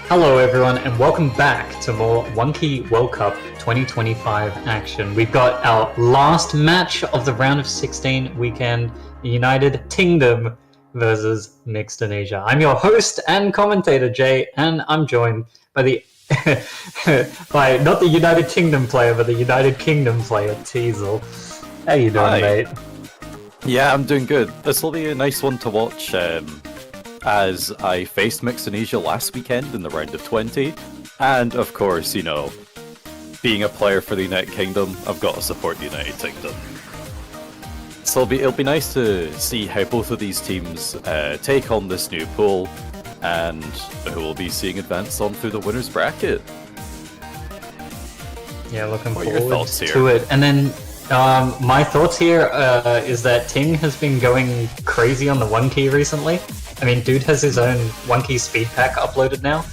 Hello everyone and welcome back to more 1K World Cup 2025 action. We've got our last match of the round of 16 weekend, United Tingdom versus Mixedonesia. I'm your host and commentator Jaye, and I'm joined by the by not the United Kingdom player but the United Kingdom player Teezel. How you doing, Hi. mate? Yeah, I'm doing good. This will be a nice one to watch, as I faced Mixedonesia last weekend in the round of 20, and of course, you know, being a player for the United Kingdom, I've got to support the United Kingdom. So it'll be nice to see how both of these teams take on this new pool, and who will be seeing advance on through the winners bracket. Yeah, looking What are your forward thoughts here? to it. And then my thoughts here is that Ting has been going crazy on the 1K recently. I mean, dude has his own 1K speed pack uploaded now.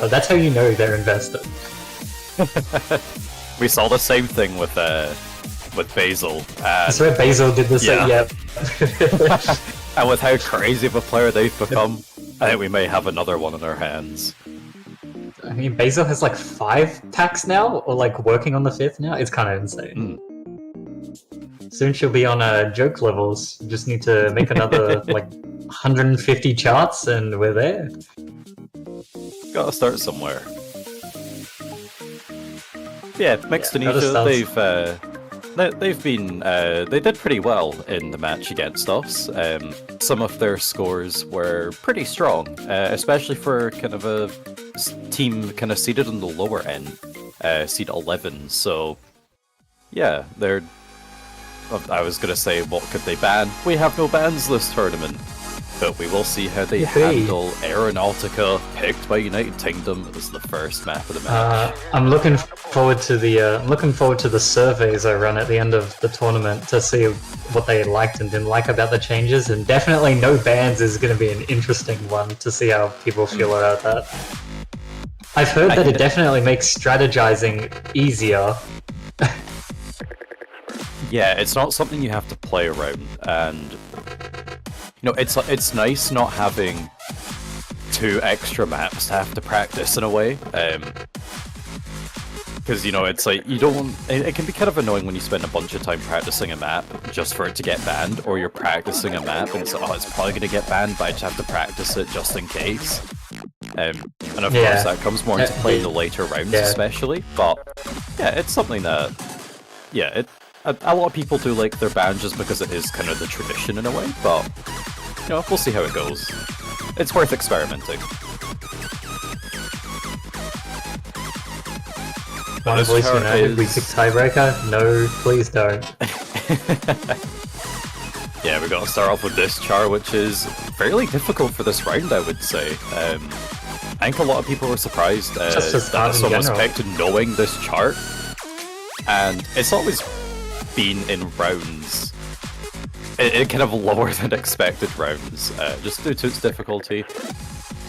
That's how you know they're invested. We saw the same thing with Basil. I swear Basil did the same. Yeah. Yeah. And with how crazy of a player they've become, I think we may have another one in our hands. I mean, Basil has like 5 packs now, or like working on the 5th now. It's kind of insane. Soon she'll be on joke levels. Just need to make another like 150 charts, and we're there. Gotta start somewhere. Yeah, Mixedonesia, they did pretty well in the match against us. Some of their scores were pretty strong, especially for kind of a team kind of seated on the lower end, seed 11. So yeah, I was gonna say, what could they ban? We have no bans this tournament. But we will see how they handle Aeronautica, picked by United Kingdom as the first map of the match. I'm looking forward to the surveys I run at the end of the tournament to see what they liked and didn't like about the changes, and definitely no bans is going to be an interesting one to see how people feel about that. I've heard that it definitely makes strategizing easier. Yeah, it's not something you have to play around, and you know, it's nice not having 2 extra maps to have to practice in a way, because you know, it's like you don't. It can be kind of annoying when you spend a bunch of time practicing a map just for it to get banned, or you're practicing a map and it's it's probably going to get banned, but I just have to practice it just in case. And of course, that comes more into play in the later rounds, especially. But yeah, it's something that a lot of people do like their ban just because it is kind of the tradition in a way, but you know, we'll see how it goes. It's worth experimenting. One Voice United, we pick tiebreaker? No, please don't. Yeah, we got to start off with this chart, which is fairly difficult for this round, I would say. I think a lot of people were surprised that this one was picked knowing this chart, and it's always been in rounds, in kind of lower than expected rounds, just due to its difficulty.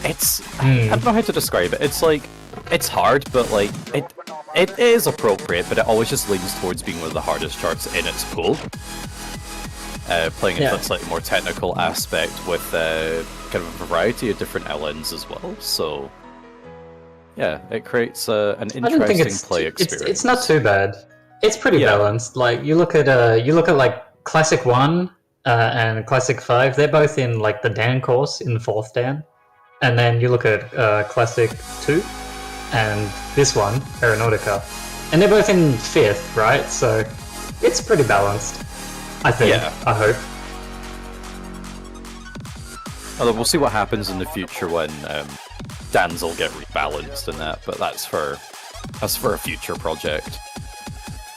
It's I don't know how to describe it. It's like, it's hard, but like it is appropriate, but it always just leans towards being one of the hardest charts in its pool. Playing into that slightly more technical aspect with kind of a variety of different LNs as well. So yeah, it creates an interesting play experience. It's not too bad. It's pretty balanced. Like you look at like Classic 1 and Classic 5. They're both in like the Dan course in the 4th Dan, and then you look at Classic 2 and this one Aeronautica, and they're both in 5th, right? So it's pretty balanced, I think. Yeah. I hope. Although we'll see what happens in the future when Dans will get rebalanced and that, but that's for a future project.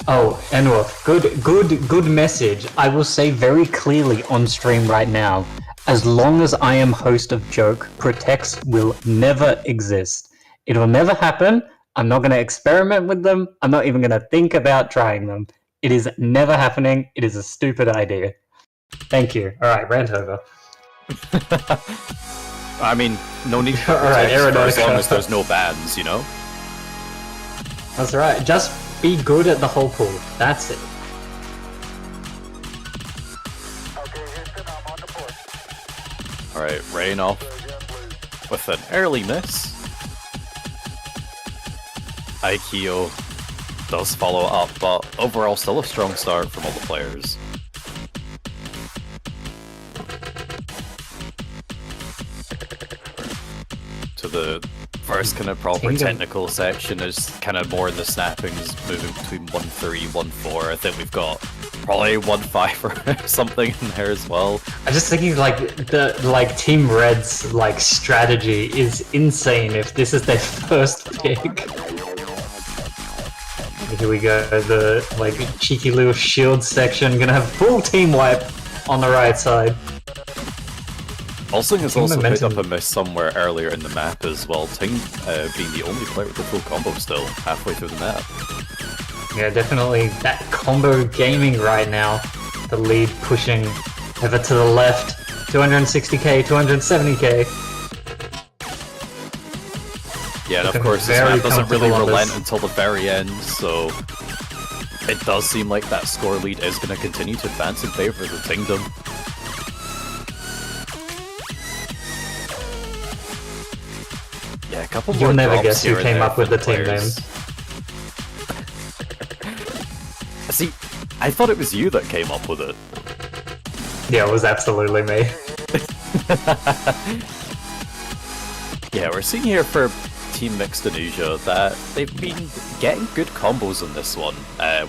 Oh, Enworth, good message. I will say very clearly on stream right now, as long as I am host of Joke, Protects will never exist. It will never happen. I'm not going to experiment with them. I'm not even going to think about trying them. It is never happening. It is a stupid idea. Thank you. Alright, rant over. I mean, no need for Alright, as long as there's no bans, you know? That's right. Just be good at the whole pool. That's it. Alright, Rain off with an early miss. Aikio does follow up, but overall still a strong start from all the players. To the first kind of proper technical section is kind of more in the snappings, moving between 1-3, 1-4. I think we've got probably 1-5 or something in there as well. I'm just thinking like Team Red's like strategy is insane if this is their first pick. Here we go, the like cheeky little shield section, gonna have full team wipe on the right side. Pulsing has also picked up a miss somewhere earlier in the map as well, Ting being the only player with the full combo still, halfway through the map. Yeah, definitely that combo gaming right now. The lead pushing ever to the left, 260k, 270k. Yeah, and of course this map doesn't really relent until the very end, so it does seem like that score lead is going to continue to advance in favor of the Tingdom. Yeah, a couple more. You'll never guess who came up with the team name. See, I thought it was you that came up with it. Yeah, it was absolutely me. Yeah, we're seeing here for Team Mixedonesia that they've been getting good combos on this one.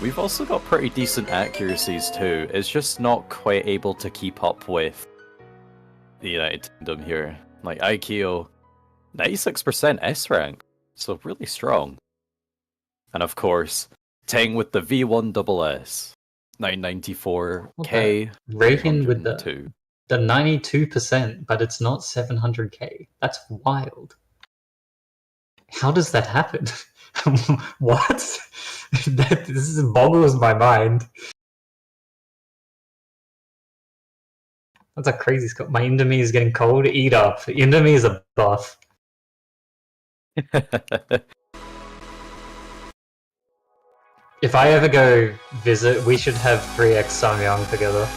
We've also got pretty decent accuracies too. It's just not quite able to keep up with the United Kingdom here. Like Aikio, 96% S rank, so really strong. And of course, Ting with the V1SS, 994k. Raven with the 92%, but it's not 700k. That's wild. How does that happen? What? This boggles my mind. That's a crazy score. My Indomie is getting cold. Eat up. Indomie is a buff. If I ever go visit, we should have 3x Samyang together.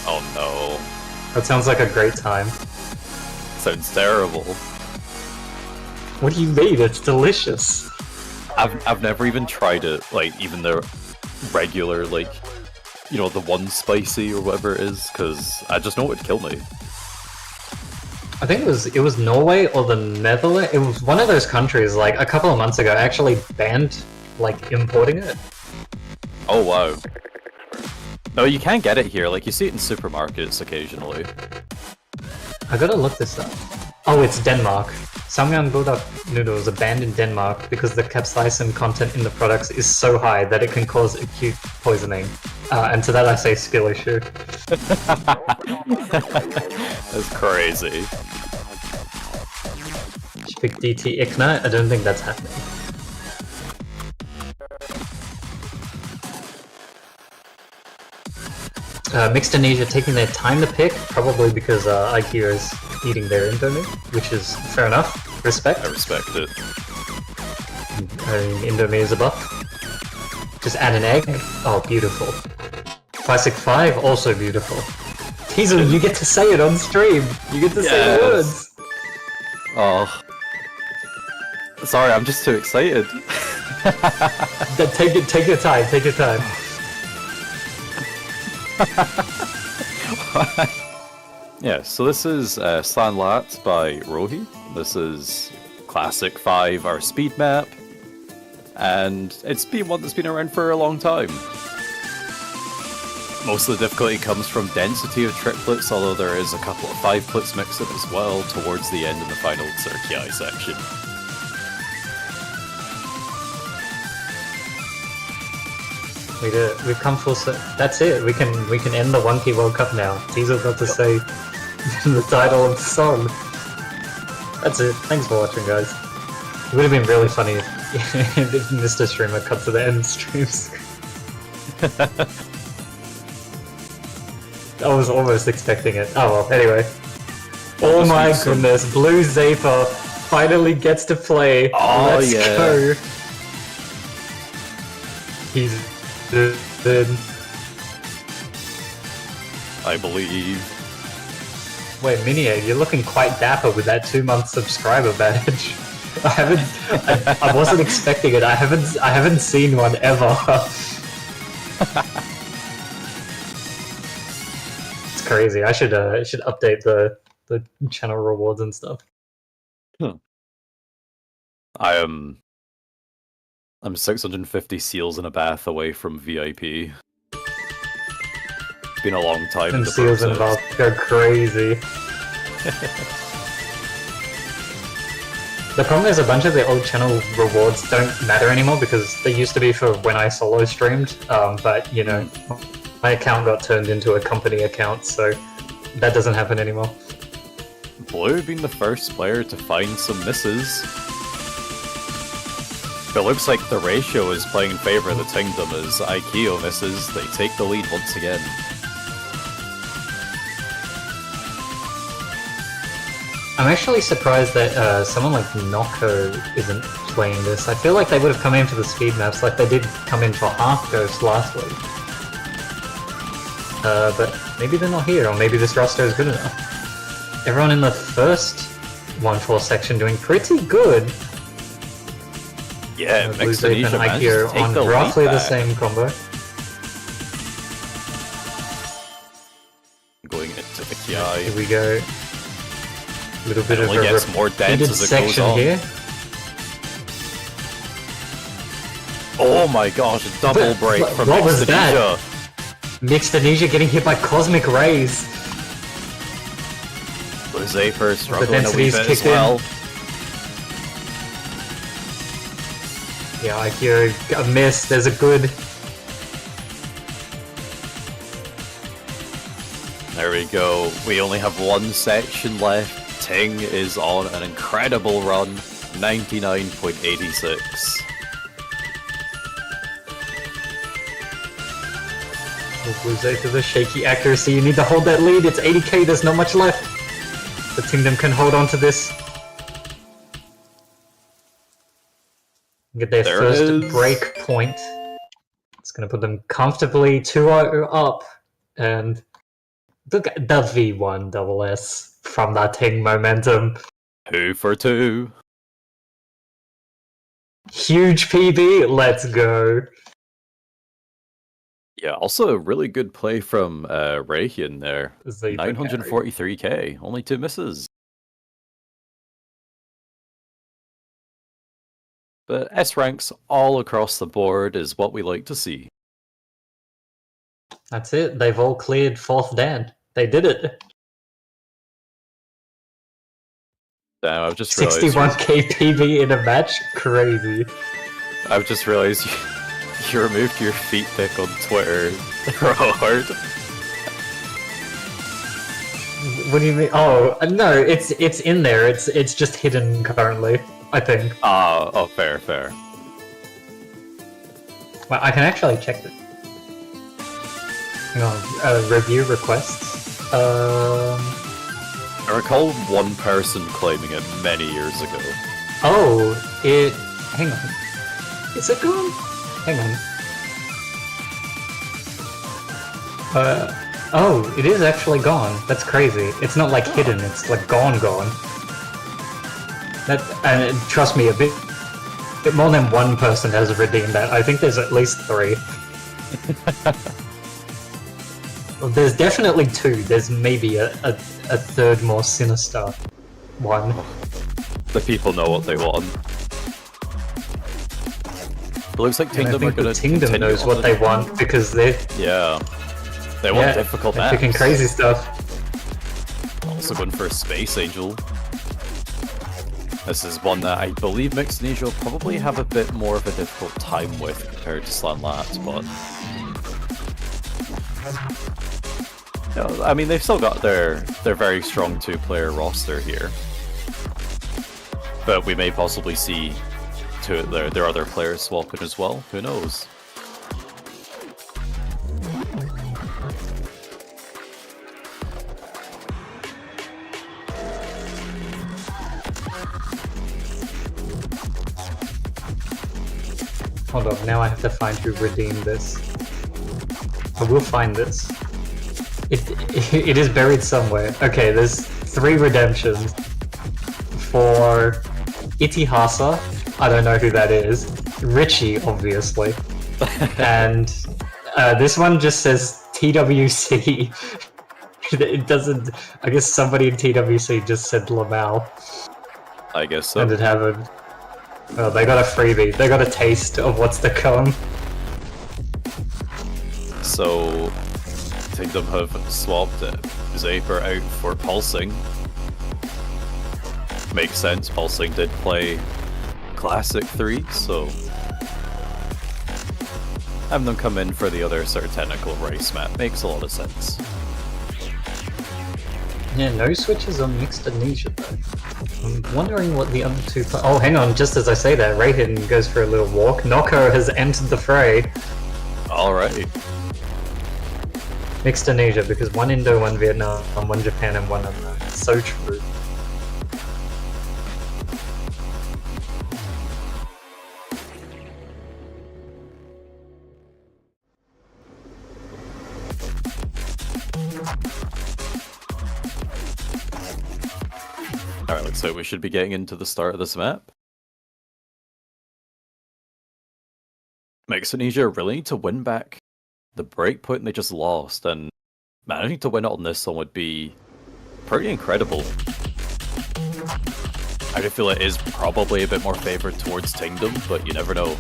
Oh no. That sounds like a great time. Sounds terrible. What do you mean? It's delicious. I've never even tried it, like even the regular, like, you know, the one spicy or whatever it is, because I just know it would kill me. I think it was Norway or the Netherlands. It was one of those countries like a couple of months ago actually banned like importing it. Oh wow. No, you can get it here. Like you see it in supermarkets occasionally. I gotta look this up. Oh, it's Denmark. Samyang bulldog noodles are banned in Denmark because the capsaicin content in the products is so high that it can cause acute poisoning. And to that I say skill issue. That's crazy. Should pick DT Ignite? I don't think that's happening. Mixedonesia taking their time to pick, probably because IQ is eating their Indomie, which is fair enough. Respect. I respect it. I mean, Indomie is a buff. Just add an egg. Oh, beautiful. Classic 5, also beautiful. Teezel, you get to say it on stream. You get to say the words. Oh. Sorry, I'm just too excited. Take your time, take your time. Yeah, so this is Slan Lat by Rohi. This is Classic 5, our speed map. And it's been one that's been around for a long time. Most of the difficulty comes from density of triplets, although there is a couple of 5-plits mixed in as well towards the end in the final Circuit section. We did it. We've come full circle. That's it. We can end the 1K World Cup now. Teezel got to say the title of the song. That's it. Thanks for watching, guys. It would have been really funny if Mr. Streamer cut to the end streams. I was almost expecting it. Oh well, anyway. Oh my goodness, Blue Zapper finally gets to play. Oh, Let's go. He's dead. I believe. Wait, Minier, you're looking quite dapper with that 2-month subscriber badge. I wasn't expecting it. I haven't seen one ever. It's crazy. I should update the channel rewards and stuff. I'm 650 seals in a bath away from VIP. It's been a long time. And seals in a bath go crazy. The problem is a bunch of the old channel rewards don't matter anymore because they used to be for when I solo streamed, but you know, my account got turned into a company account, so that doesn't happen anymore. Blue being the first player to find some misses. It looks like the ratio is playing in favor of the Tingdom as Aikio misses. They take the lead once again. I'm actually surprised that someone like Noko isn't playing this. I feel like they would have come in for the speed maps like they did come in for Half Ghost last week. But maybe they're not here, or maybe this roster is good enough. Everyone in the first 1-4 section doing pretty good. Yeah, Mixedonesia and Aikio on roughly the same combo. Going into the Kiai. Here we go. A little bit of a gets more dense as it goes on. Here. Oh my gosh, a double break from what was Mixedonesia. that? Mixedonesia getting hit by Cosmic Rays. Zaper struggling a wee bit as well. Yeah, Aikio, a miss. There's a good. There we go. We only have one section left. Ting is on an incredible run, 99.86. Blue to the shaky accuracy. You need to hold that lead. It's 80k. There's not much left. The Tingdom can hold on to this. Get their first break point. It's going to put them comfortably 2-0 up. And look at the V1 double S from that Ting momentum. 2 for 2. Huge PB. Let's go. Yeah, also a really good play from Rayhian there. 943k, only 2 misses. But S ranks all across the board is what we like to see. That's it. They've all cleared 4th Dan. They did it. Damn, I've just realized 61k PB in a match? Crazy. I've just realized you removed your feet pic on Twitter. Hard. What do you mean? Oh, no, it's in there. It's just hidden currently, I think. Oh, fair. Well, I can actually check it. Hang on, review requests. I recall one person claiming it many years ago. Oh, hang on. Is it gone? Hang on. Oh, it is actually gone. That's crazy. It's not like hidden, it's like gone. And trust me, a bit more than one person has redeemed that. I think there's at least 3. Well, there's definitely 2. There's maybe a third more sinister one. The people know what they want. It looks like Tingdom are going to Tingdom knows what they want because they want difficult maps. Picking crazy stuff. Also going for a Space Angel. This is one that I believe Mixedonesia will probably have a bit more of a difficult time with compared to Slan Labs, but I mean they've still got their very strong 2-player roster here. But we may possibly see their other players swap in as well. Who knows? Hold on, now I have to find who redeemed this. I will find this. It is buried somewhere. Okay, there's 3 redemptions for Itihasa, I don't know who that is. Richie, obviously. And this one just says TWC. It doesn't... I guess somebody in TWC just said Lamal. I guess so. And it happened. Well, they got a freebie. They got a taste of what's to come. So, Tingdom have swapped Zaper out for Pulsing. Makes sense, Pulsing did play Classic 3, so having them come in for the other sort of technical race map makes a lot of sense. Yeah, no switches on Mixedonesia though. I'm wondering what the other two... Oh, hang on, just as I say that, Rayhidden goes for a little walk. Noko has entered the fray. Alright. Mixedonesia, because one Indo, one Vietnam, one Japan, and one unknown. So true. Alright, so we should be getting into the start of this map. Mixedonesia really need to win back the breakpoint they just lost, and managing to win it on this one would be pretty incredible. I do feel it is probably a bit more favoured towards Tingdom, but you never know.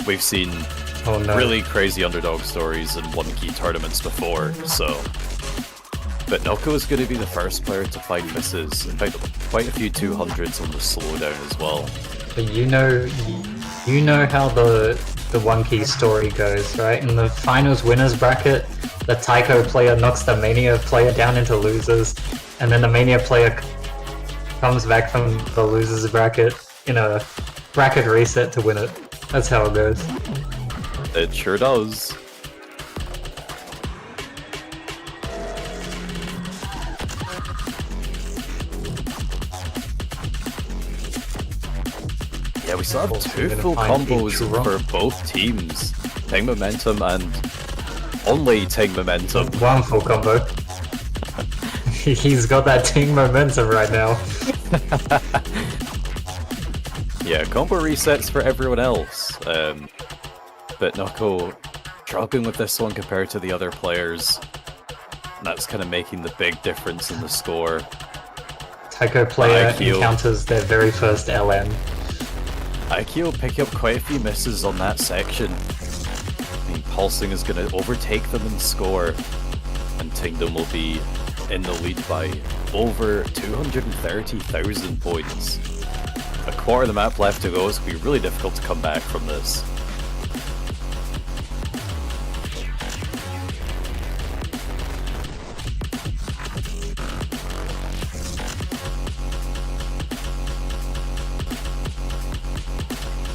We've seen really crazy underdog stories in 1K tournaments before, so... But Noko is going to be the first player to find misses. In fact, quite a few 200s on the slowdown as well. But you know how the 1K story goes, right? In the finals winners bracket, the Taiko player knocks the Mania player down into losers, and then the Mania player comes back from the losers bracket in a bracket reset to win it. That's how it goes. It sure does. Yeah, we still have two full combos for both teams. Ting Momentum and only Ting Momentum. One full combo. He's got that Ting Momentum right now. Yeah, combo resets for everyone else. But Noko struggling with this one compared to the other players. That's kind of making the big difference in the score. Taiko player encounters their very first LM. IQ pick up quite a few misses on that section. Pulsing is going to overtake them in score, and Tingdom will be in the lead by over 230,000 points. A quarter of the map left to go, so it'll be really difficult to come back from this.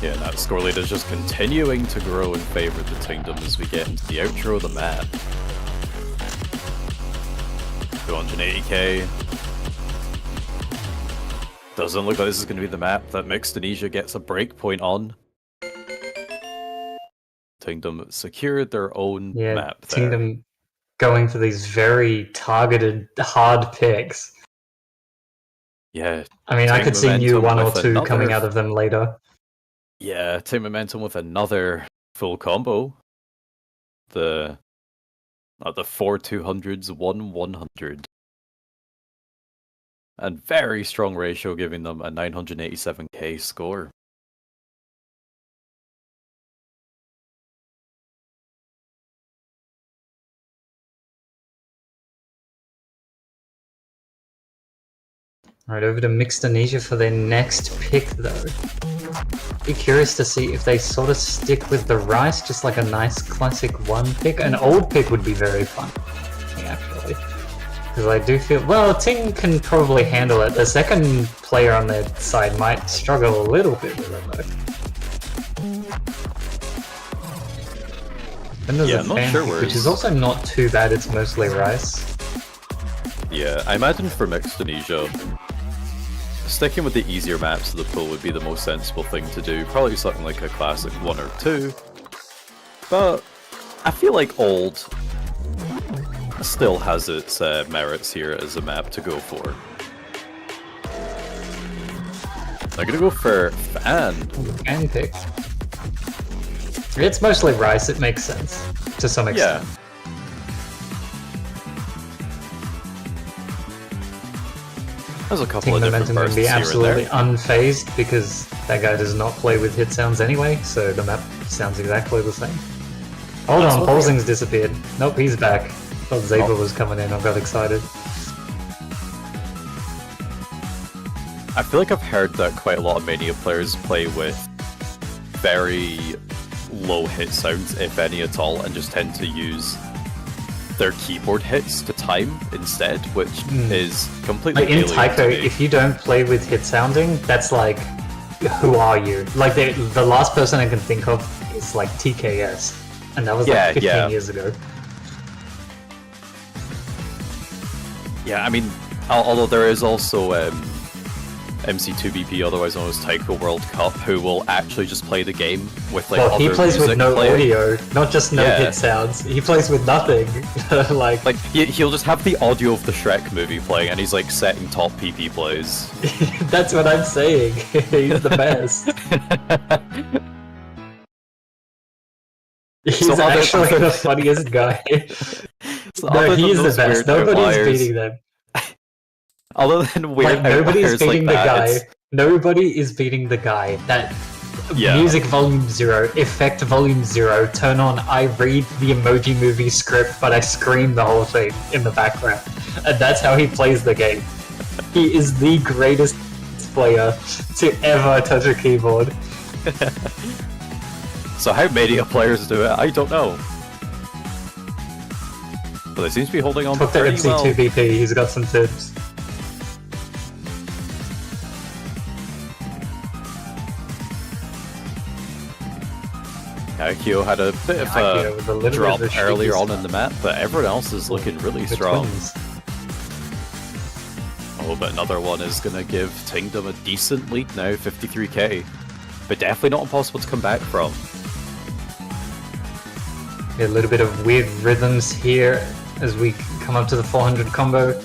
Yeah, and that score lead is just continuing to grow in favour of the Tingdom as we get into the outro of the map. 280k. Doesn't look like this is going to be the map that Mixedonesia gets a breakpoint on. Tingdom secured their own map there. Tingdom going for these very targeted, hard picks. Yeah. I mean, I could see new one or two coming out of them later. Yeah, Ting Momentum with another full combo. The 4 200s, 1 100. And very strong ratio, giving them a 987k score. Alright, over to Mixedonesia for their next pick though. Be curious to see if they sort of stick with the rice, just like a nice classic one pick. An old pick would be very fun, actually. Because I do feel, well, Ting can probably handle it. The second player on their side might struggle a little bit with it though. Then there's a fan pick, which is also not too bad, it's mostly rice. Yeah, I imagine for Mixedonesia, sticking with the easier maps of the pool would be the most sensible thing to do. Probably something like a classic 1 or 2. But I feel like old still has its merits here as a map to go for. I'm gonna go for Fan. Fan pick. It's mostly Rice, it makes sense. To some extent. Yeah. There's a couple Team of different Momentum can bursts be here and absolutely there. unfazed because that guy does not play with hit sounds anyway, so the map sounds exactly the same. Hold on, Polsing's disappeared. Nope, he's back. Thought Zaber was coming in, I got excited. I feel like I've heard that quite a lot of Mania players play with very low hit sounds, if any at all, and just tend to use their keyboard hits to time instead, which is completely like in alien to Taiko, me. if you don't play with hit sounding, that's like, who are you? Like the last person I can think of is like TKS, and that was like 15 years ago. Yeah, I mean, although there is also MC2BP, otherwise known as Taiko World Cup, who will actually just play the game with like well, he other plays with music no playing. audio, not just no hit sounds. He plays with nothing. like he'll just have the audio of the Shrek movie playing, and he's like setting top PP plays. That's what I'm saying. He's the best. He's So actually the funniest guy. No, he is the best. Nobody's beating them. Other than weird like nobody's outliers beating like the that, guy. Nobody is beating the guy that music volume 0, effect volume 0, turn on, I read the Emoji Movie script, but I scream the whole thing in the background. And that's how he plays the game. He is the greatest player to ever touch a keyboard. So how Mania players do it, I don't know. But they seem to be holding on Talk to pretty well. MC2BP, he's got some tips. Akio had a bit of a drop earlier on in the map, but everyone else is looking really strong. Oh, but another one is going to give Tingdom a decent lead now, 53k. But definitely not impossible to come back from. A little bit of weird rhythms here as we come up to the 400 combo.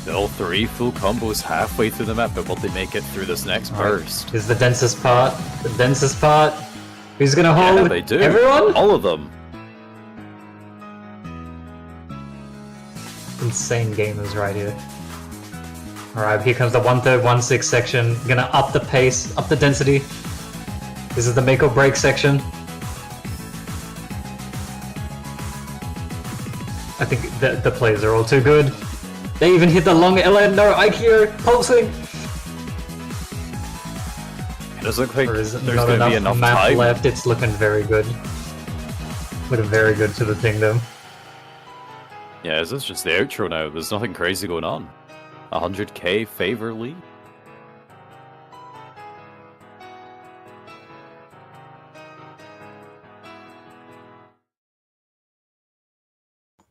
Still 3 full combos halfway through the map, but will they make it through this next burst? Is the densest part. The densest part. Who's gonna hold? Yeah, they do. Everyone? All of them. Insane gamers right here. Alright, here comes the 1/3, 1/6 section. Gonna up the pace, up the density. This is the make or break section. I think the players are all too good. They even hit the long LN. No, IQ pulsing. It doesn't look like There's there's not going to be enough enough map time. left. It's looking very good. Looking very good to the Tingdom. Yeah, this is just the outro now. There's nothing crazy going on. 100k favor lead.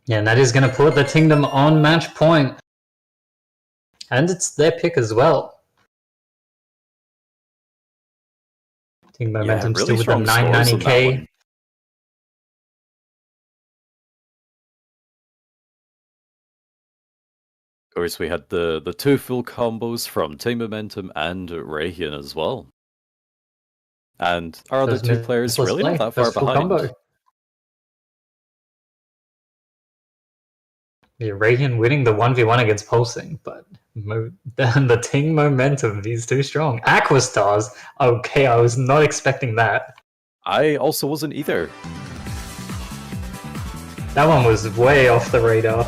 Yeah, and that is going to put the Tingdom on match point. And it's their pick as well. Team Momentum really still with the strong scores on that 990k. one. Of course, we had the 2 full combos from Team Momentum and Rayhian as well. And our other 2 players really not that far behind. Combo. Yeah, Rayhian winning the 1v1 against Pulsing, but the Ting Momentum, he's too strong. Aquastars, okay, I was not expecting that. I also wasn't either. That one was way off the radar.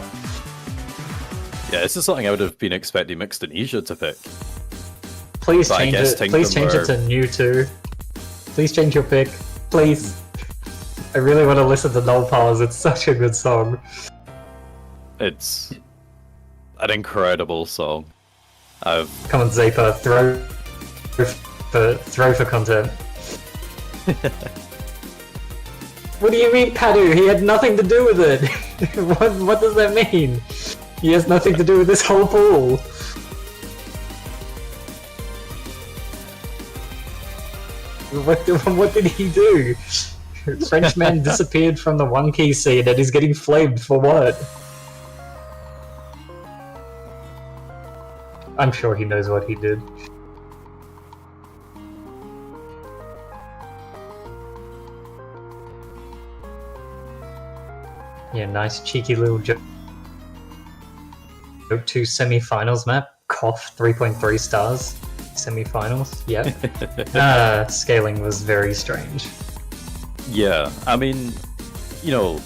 Yeah, this is something I would have been expecting Mixedonesia to pick. Please But I change guess it. Please change it to New 2. Please change your pick. Please. I really want to listen to No Pause. It's such a good song. It's an incredible song. Come on, Zaper, throw for content. What do you mean, Padu? He had nothing to do with it. What does that mean? He has nothing to do with this whole pool. What did he do? Frenchman disappeared from the 1 key scene and he's getting flamed for what? I'm sure he knows what he did. Yeah, nice cheeky little joke. 2 semi-finals map. Cough 3.3 stars. Semi-finals. Yeah. Scaling was very strange. Yeah, I mean, you know,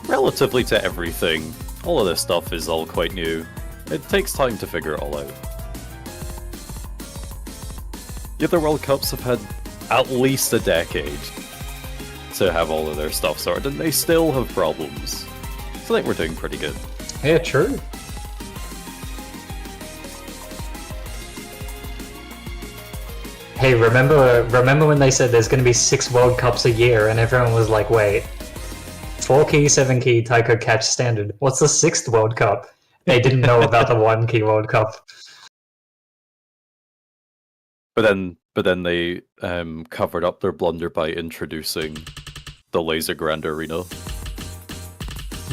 relatively to everything, all of this stuff is all quite new. It takes time to figure it all out. The other World Cups have had at least a decade to have all of their stuff sorted, and they still have problems. So I think we're doing pretty good. Yeah, true. Hey, remember when they said there's going to be 6 World Cups a year, and everyone was like, wait, 4 key, 7 key, Taiko catch standard. What's the 6th World Cup? They didn't know about the 1 key World Cup. But then they covered up their blunder by introducing the Laser Grand Arena.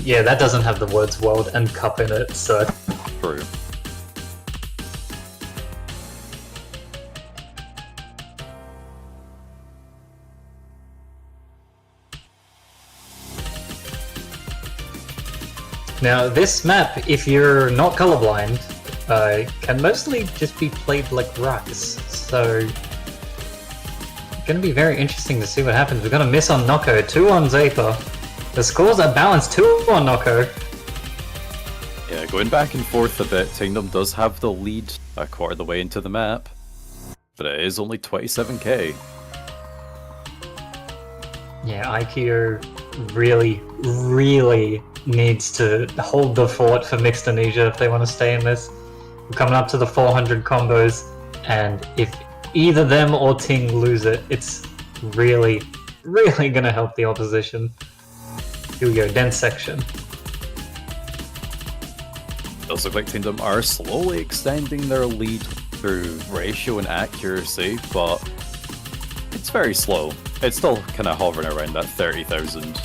Yeah, that doesn't have the words World and Cup in it, so... True. Now, this map, if you're not colorblind, can mostly just be played like rocks, so... Gonna be very interesting to see what happens. We're gonna miss on Noko, 2 on Zaper. The scores are balanced, 2 on Noko. Yeah, going back and forth a bit, Tingdom does have the lead a quarter of the way into the map, but it is only 27k. Yeah, IQ really, really needs to hold the fort for Mixedonesia if they want to stay in this. We're coming up to the 400 combos, and if either them or Ting lose it, it's really, really gonna help the opposition. Here we go, dense section. It does look like Tingdom are slowly extending their lead through ratio and accuracy, but it's very slow. It's still kind of hovering around that 30,000.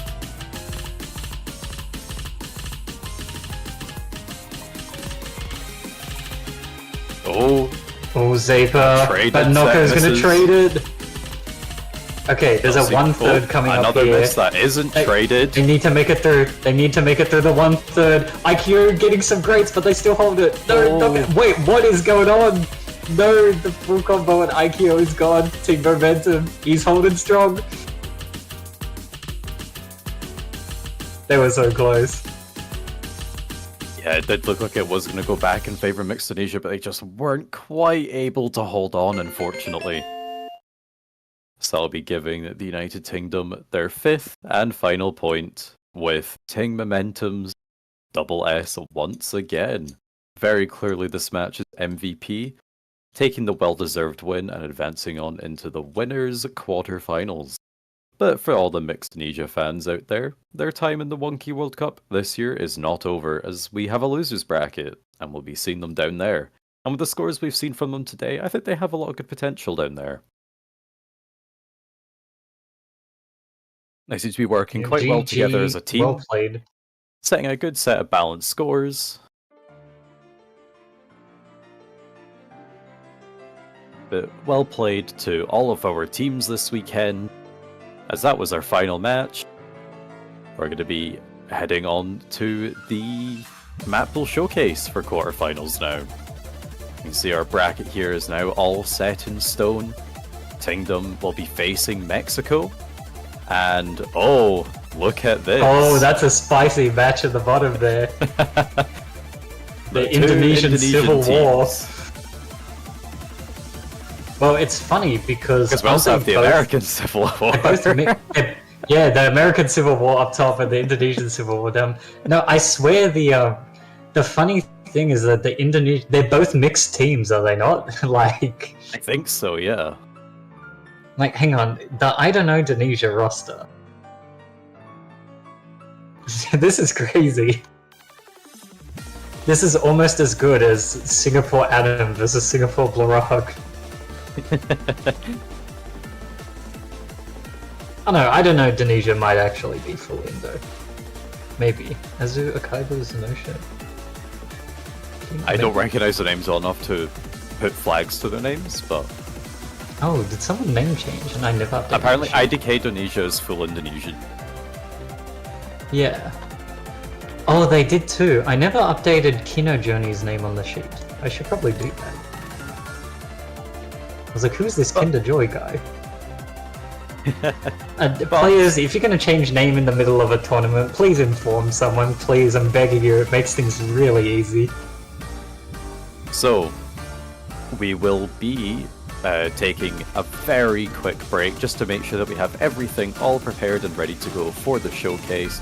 Oh, Zaper, but Noko's gonna trade it. Okay, there's a 1/3 coming up another here. miss that isn't traded. They need to make it through. They need to make it through the 1/3. IQ getting some greats, but they still hold it. No, wait, what is going on? No, the full combo and IQ is gone. Team momentum. He's holding strong. They were so close. Yeah, it did look like it was going to go back in favor of Mixedonesia, but they just weren't quite able to hold on, unfortunately. So that'll be giving the United Tingdom their 5th and final point, with Ting Momentum's double S once again. Very clearly this match is MVP, taking the well-deserved win and advancing on into the winners' quarterfinals. But for all the Mixedonesia fans out there, their time in the 1K World Cup this year is not over, as we have a losers bracket, and we'll be seeing them down there. And with the scores we've seen from them today, I think they have a lot of good potential down there. They seem to be working quite well together as a team. Well played. Setting a good set of balanced scores. But well played to all of our teams this weekend, as that was our final match. We're going to be heading on to the map pool showcase for quarterfinals now. You can see our bracket here is now all set in stone. Tingdom will be facing Mexico. And oh, look at this. Oh, that's a spicy match at the bottom there. the Indonesian Civil War. Well, it's funny because we also have the American Civil War. Yeah, the American Civil War up top and the Indonesian Civil War down. No, I swear the funny thing is that they're both mixed teams, are they not? Like, I think so, yeah. Like, hang on, I don't know Indonesia roster. This is crazy. This is almost as good as Singapore Adam versus Singapore Blorock. Oh no, I don't know, Indonesia might actually be full Indo. Maybe. Azu Akaiba is no shit. I don't recognize the names well enough to put flags to their names, but... Oh, did someone name change and I never updated? Apparently Indonesia is full Indonesian. Yeah. Oh, they did too. I never updated Kino Journey's name on the sheet. I should probably do that. I was like, who's this Kinder Joy guy? Players, if you're going to change name in the middle of a tournament, please inform someone, please, I'm begging you, it makes things really easy. So, we will be taking a very quick break just to make sure that we have everything all prepared and ready to go for the showcase.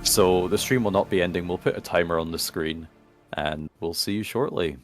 So the stream will not be ending, we'll put a timer on the screen, and we'll see you shortly.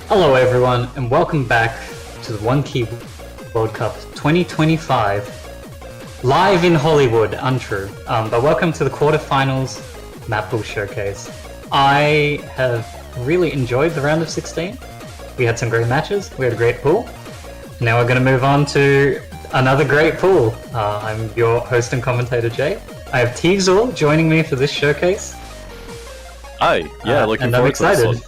Hello everyone, and welcome back to the 1K World Cup 2025, live in Hollywood, untrue, but welcome to the quarterfinals map pool showcase. I have really enjoyed the round of 16. We had some great matches, we had a great pool. Now we're going to move on to another great pool. I'm your host and commentator, Jaye. I have Teezel joining me for this showcase. Hi, yeah, looking and forward I'm excited. to this one.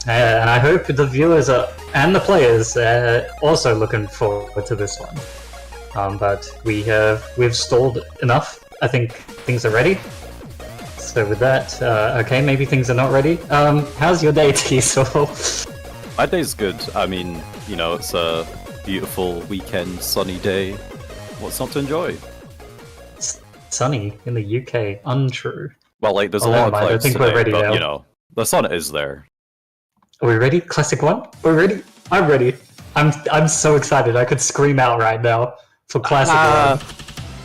And I hope the viewers and the players are also looking forward to this one. But we've stalled enough. I think things are ready. So with that, okay, maybe things are not ready. How's your day, Teezel? My day's good. I mean, you know, it's a beautiful weekend, sunny day. What's not to enjoy? Sunny in the UK, untrue. Well, like, there's a lot of clouds I think today, we're ready but, now. you know, the sun is there. Are we ready? Classic one? We're ready? I'm ready. I'm so excited. I could scream out right now for Classic one.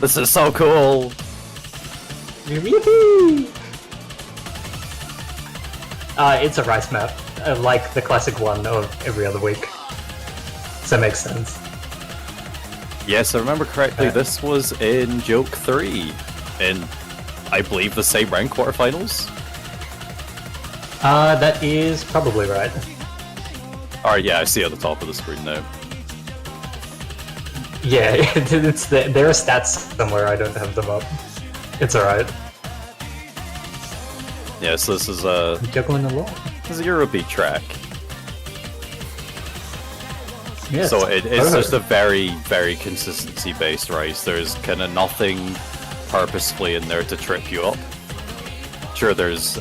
This is so cool! Yippee! It's a rice map, like the Classic one of every other week. So that makes sense. Yes, I remember correctly, this was in Joke 3, in, I believe, the same round quarterfinals? That is probably right. Alright, yeah, I see at the top of the screen now. Yeah, there are stats somewhere, I don't have them up. It's alright. Yeah, so this is a... Juggling along. This is a Eurobeat track. Yes. So it's just a very, very consistency-based race. There's kind of nothing purposefully in there to trip you up. Sure, there is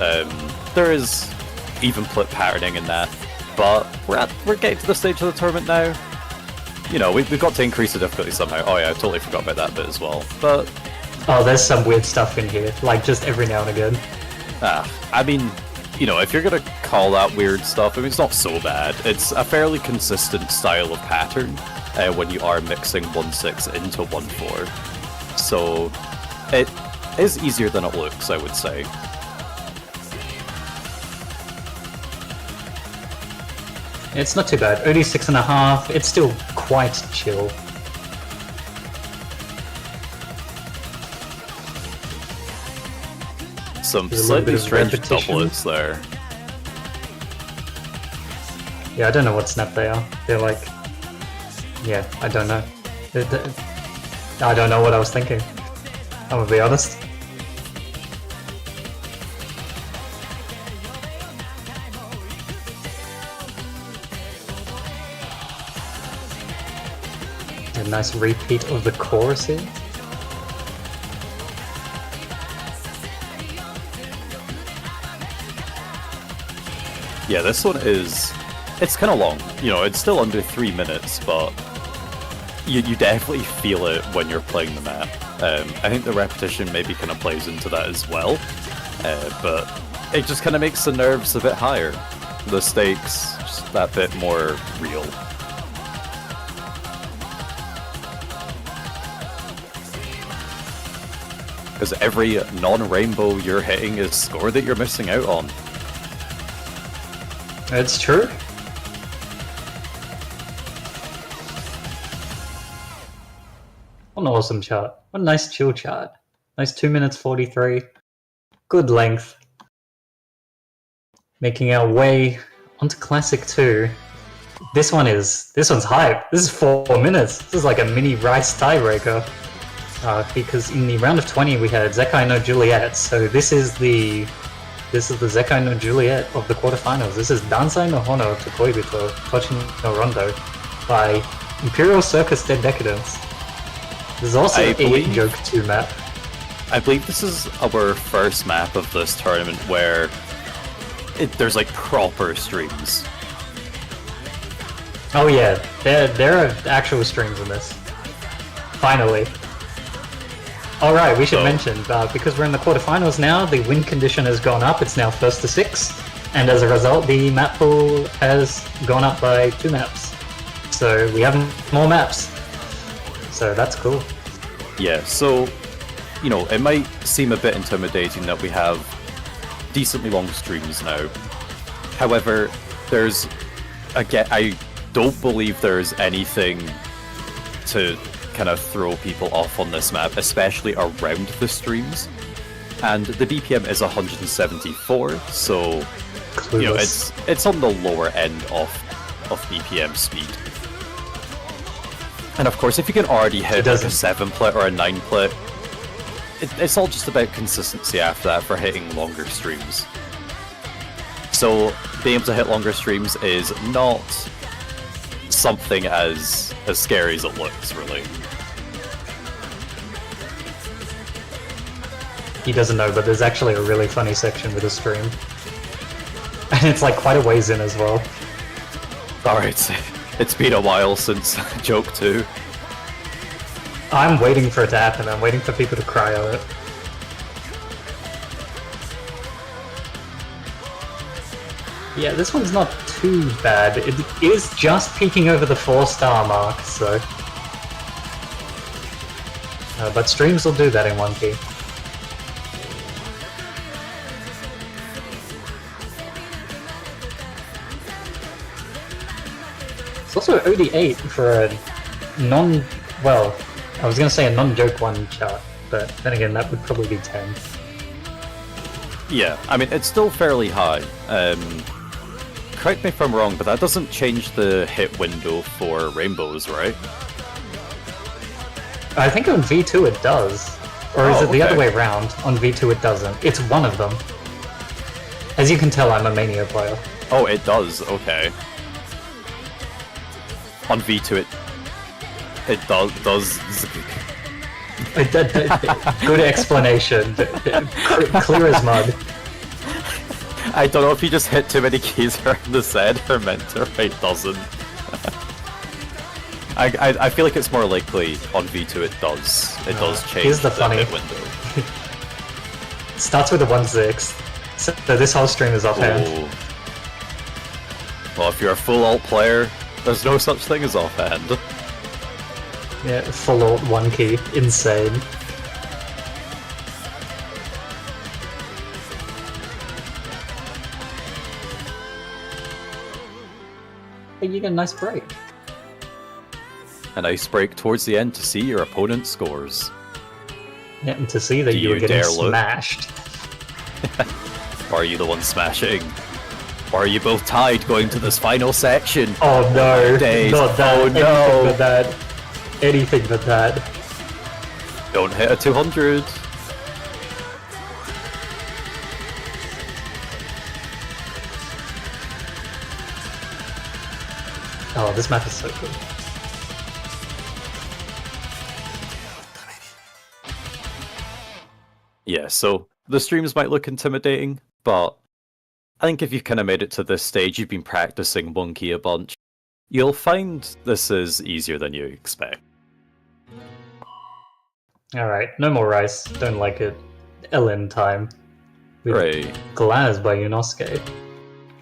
even split patterning in that, but we're getting to the stage of the tournament now. You know, we've got to increase the difficulty somehow. Oh yeah, I totally forgot about that bit as well. But there's some weird stuff in here, like just every now and again. I mean, you know, if you're gonna call that weird stuff, I mean, it's not so bad. It's a fairly consistent style of pattern when you are mixing 1.6 into 1.4. So it is easier than it looks, I would say. It's not too bad. Only 6.5. It's still quite chill. Some There's a little slightly bit of strange repetition. doublets there. Yeah, I don't know what snap they are. They're like... Yeah, I don't know. I don't know what I was thinking. I'm gonna be honest. A nice repeat of the chorus here. Yeah, this one is... It's kind of long. You know, it's still under 3 minutes, but you definitely feel it when you're playing the map. I think the repetition maybe kind of plays into that as well, but it just kind of makes the nerves a bit higher. The stakes just that bit more real. Because every non-rainbow you're hitting is score that you're missing out on. It's true. What an awesome chart. What a nice chill chart. Nice 2 minutes 43. Good length. Making our way onto Classic 2. This one's hype. This is 4 minutes. This is like a mini Rice tiebreaker. Because in the round of 20 we had Zekai no Juliet, so this is the Zekai no Juliet of the quarterfinals. This is Dansai no Hono to Koibito, Tochi no Rondo by Imperial Circus Dead Decadence. There's also a Joke 2 map. I believe this is our first map of this tournament where there's like proper streams. Oh yeah, there are actual streams in this. Finally. Alright, we should mention, because we're in the quarterfinals now, the win condition has gone up, it's now 1st to 6, and as a result the map pool has gone up by 2 maps. So we have more maps. So that's cool. Yeah, so, you know, it might seem a bit intimidating that we have decently long streams now. However, I don't believe there's anything to kind of throw people off on this map, especially around the streams. And the BPM is 174, so you know it's on the lower end of BPM speed. And of course, if you can already hit like a 7-plit or a 9-plit, it's all just about consistency after that for hitting longer streams. So being able to hit longer streams is not something as scary as it looks, really. He doesn't know, but there's actually a really funny section with the stream. And it's like quite a ways in as well. Alright, it's been a while since Joke 2. I'm waiting for it to happen, I'm waiting for people to cry on it. Yeah, this one's not too bad. It is just peeking over the 4-star mark, so... but streams will do that in 1K. It's also OD8 for a well, I was going to say a non-joke 1 chart, but then again that would probably be 10. Yeah, I mean, it's still fairly high. Correct me if I'm wrong, but that doesn't change the hit window for rainbows, right? I think on V2 it does. Or is it the other way around? On V2 it doesn't. It's one of them. As you can tell, I'm a Mania player. Oh, it does, okay. On V2 it does. Good explanation. Clear as mud. I don't know if you just hit too many keys around the Z or meant to, or it doesn't. I feel like it's more likely on V2 it does. It does change Here's the funny hit window. It starts with a 1-6, so this whole stream is offhand. Well, if you're a full alt player, there's no such thing as offhand. Yeah, full alt 1 key. Insane. Hey, you get a nice break. A nice break towards the end to see your opponent's scores. Yeah, and to see that you were getting smashed. Or are you the one smashing? Or are you both tied going to this final section? Oh no, not that. Oh no. Anything but that. Anything but that. Don't hit a 200. Oh, this map is so cool. Yeah, so the streams might look intimidating, but I think if you've kind of made it to this stage, you've been practicing 1K a bunch, you'll find this is easier than you expect. Alright, no more rice. Don't like it. LN time. With Right. Glaz by Yunosuke.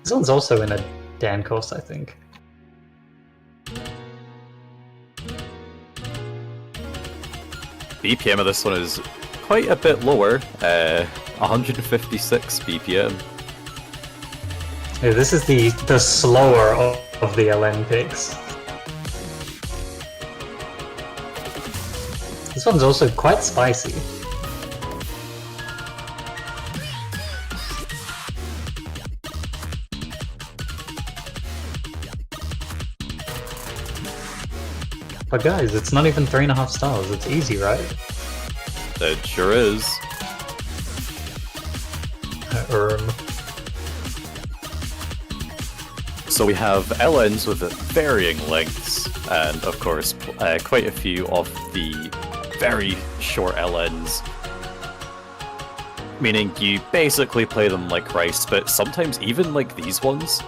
This one's also in a Dan course, I think. BPM of this one is quite a bit lower, 156 BPM. Yeah, this is the slower of the LN picks. This one's also quite spicy. But guys, it's not even 3.5 stars, it's easy, right? It sure is. So we have LNs with varying lengths, and of course quite a few of the very short LNs. Meaning you basically play them like rice, but sometimes even like these ones,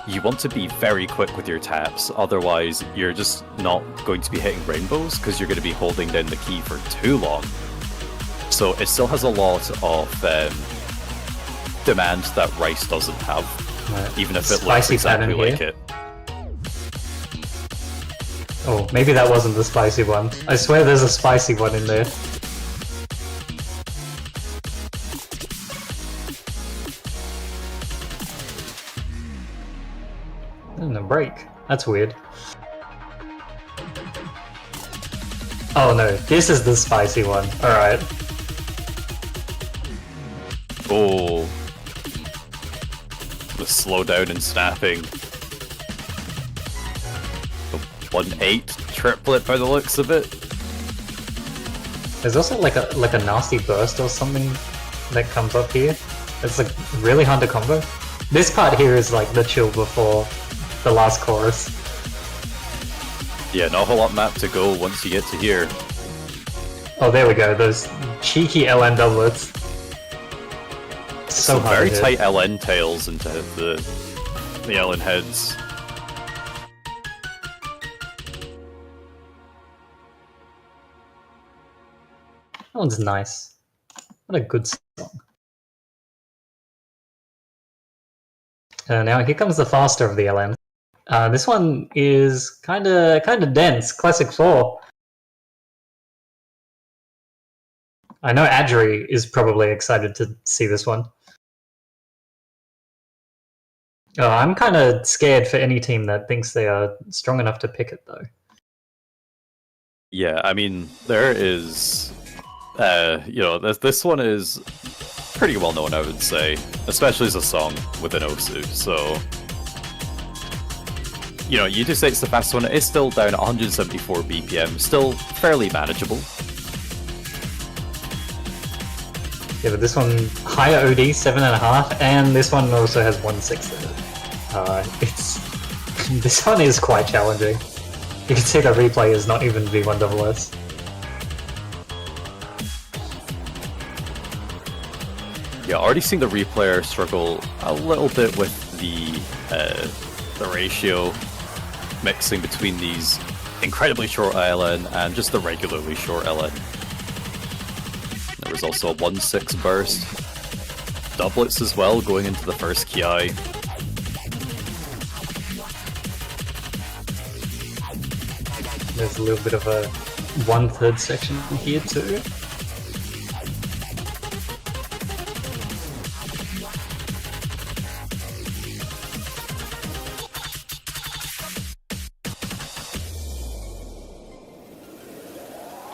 you want to be very quick with your taps, otherwise you're just not going to be hitting rainbows because you're going to be holding down the key for too long. So it still has a lot of demand that rice doesn't have, even if it looks exactly like it. Oh, maybe that wasn't the spicy one. I swear there's a spicy one in there. And a break. That's weird. Oh no, this is the spicy one. Alright. Oh. The slowdown and snapping. 1-8 triplet by the looks of it. There's also like a nasty burst or something that comes up here. It's like really hard to combo. This part here is like the chill before the last chorus. Yeah, not a whole lot map to go once you get to here. Oh, there we go. Those cheeky LN doublets. So very tight LN tails into the LN heads. That one's nice. What a good song. Now here comes the faster of the LN. This one is kinda dense. Classic 4. I know Adri is probably excited to see this one. I'm kinda scared for any team that thinks they are strong enough to pick it though. Yeah, I mean, there is... you know, this one is pretty well known, I would say, especially as a song within Osu, so... You know, U2 the fast one, is still down at 174 BPM, still fairly manageable. Yeah, but this one, higher OD, 7.5, and this one also has 1/6 in it. This one is quite challenging. You can see the replay is not even V1SS. Yeah, already seeing the replayer struggle a little bit with the ratio mixing between these incredibly short LN and just the regularly short LN. There was also a 1/6 burst. Doublets as well going into the first Ki. There's a little bit of a 1/3 section here too.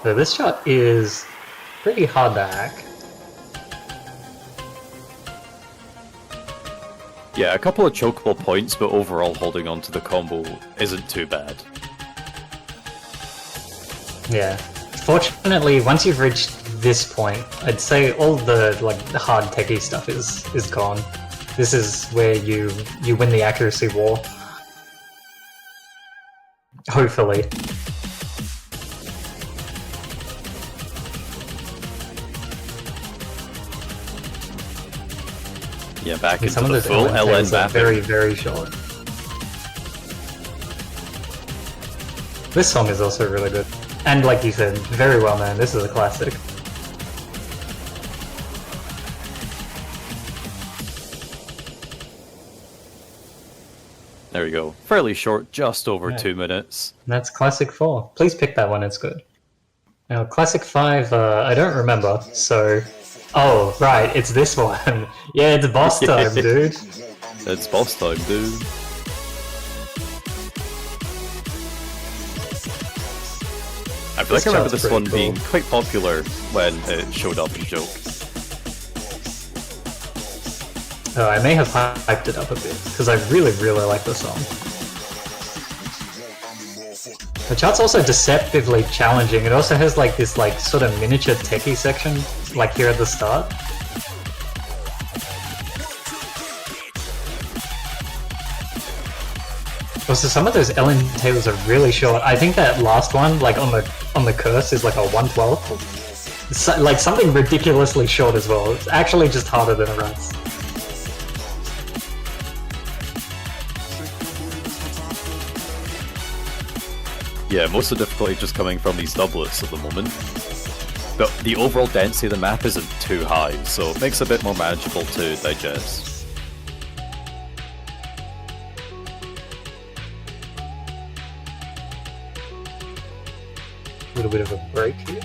So this shot is pretty hard to hack. Yeah, a couple of chokeable points, but overall holding on to the combo isn't too bad. Yeah. Fortunately, once you've reached this point, I'd say all the the hard techie stuff is gone. This is where you win the accuracy war. Hopefully. Yeah, back into some the of full LN are very, very short. This song is also really good. And like you said, very well known. This is a classic. There we go. Fairly short, just over 2 minutes. That's Classic 4. Please pick that one, it's good. Now, Classic 5, I don't remember, so... Oh, right, it's this one. Yeah, it's boss time, dude. It's boss time, dude. I feel like I remember this one being quite popular when it showed up in Joke. Oh, I may have hyped it up a bit, because I really, really like the song. The chart's also deceptively challenging. It also has like this sort of miniature techie section, like here at the start. Also, some of those LN tables are really short. I think that last one, like on the curse, is like a 1/12. It's like something ridiculously short as well. It's actually just harder than it runs. Yeah, most of the difficulty just coming from these doublets at the moment. But the overall density of the map isn't too high, so it makes it a bit more manageable to digest. A little bit of a break here.